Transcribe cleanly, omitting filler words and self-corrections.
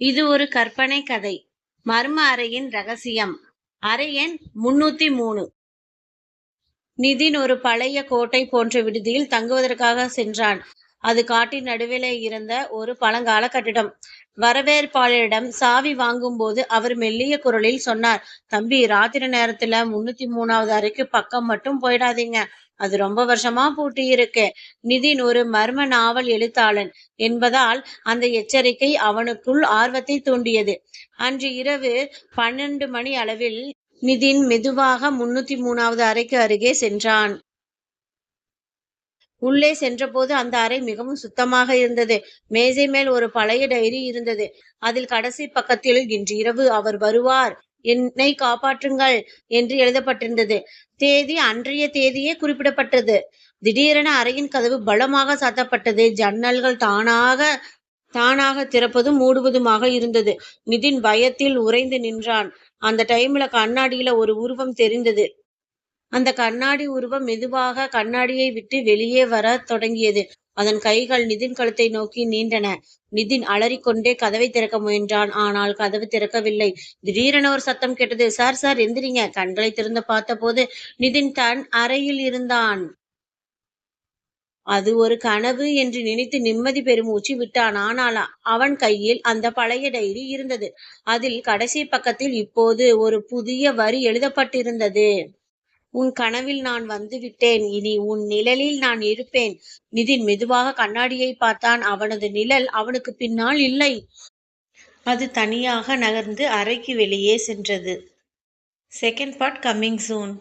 இது ஒரு கற்பனை கதை. மர்ம அறையின் ரகசியம். அறை எண் 303. நிதின் ஒரு பழைய கோட்டை போன்ற விடுதியில் தங்குவதற்காக சென்றான். அது காட்டின் நடுவிலே இருந்த ஒரு பழங்கால கட்டிடம். வரவேற்பாளரிடம் சாவி வாங்கும்போது அவர் மெல்லிய குரலில் சொன்னார், "தம்பி, ராத்திரி நேரத்துல 303வது அறைக்கு பக்கம் மட்டும் போயிடாதீங்க. அது ரொம்ப வருஷமா பூட்டி இருக்கு." நிதின் ஒரு மர்ம நாவல் எழுத்தாளன் என்பதால் அந்த எச்சரிக்கை அவனுக்குள் ஆர்வத்தை தூண்டியது. அன்று இரவு 12 மணி அளவில் நிதின் மெதுவாக 303வது அறைக்கு அருகே சென்றான். உள்ளே சென்றபோது அந்த அறை மிகவும் சுத்தமாக இருந்தது. மேஜை மேல் ஒரு பழைய டைரி இருந்தது. அதில் கடைசி பக்கத்தில், "இன்று இரவு அவர் வருவார், என்னை காப்பாற்றுங்கள்" என்று எழுதப்பட்டிருந்தது. தேதி அன்றைய தேதியே குறிப்பிடப்பட்டது. திடீரென அறையின் கதவு பலமாக சாத்தப்பட்டது. ஜன்னல்கள் தானாக தானாக திறப்பதும் மூடுவதுமாக இருந்தது. நிதின் பயத்தில் உறைந்து நின்றான். அந்த டைம்ல கண்ணாடியில ஒரு உருவம் தெரிந்தது. அந்த கண்ணாடி உருவம் மெதுவாக கண்ணாடியை விட்டு வெளியே வரத் தொடங்கியது. அதன் கைகள் நிதின் கழுத்தை நோக்கி நீண்டன. நிதின் அலறிக்கொண்டே கதவை திறக்க முயன்றான். ஆனால் கதவு திறக்கவில்லை. திடீரென ஒரு சத்தம் கேட்டது. "சார், சார், எந்திரிங்க." கண்களை திறந்து பார்த்தபோது நிதின் தன் அறையில் இருந்தான். அது ஒரு கனவு என்று நினைத்து நிம்மதி பெருமூச்சு விட்டான். ஆனால் அவன் கையில் அந்த பழைய டைரி இருந்தது. அதில் கடைசி பக்கத்தில் இப்போது ஒரு புதிய வரி எழுதப்பட்டிருந்தது. "உன் கனவில் நான் வந்துவிட்டேன். இனி உன் நிழலில் நான் இருப்பேன்." நிதின் மெதுவாக கண்ணாடியை பார்த்தான். அவனது நிழல் அவனுக்கு பின்னால் இல்லை. அது தனியாக நகர்ந்து அறைக்கு வெளியே சென்றது. Second part coming soon.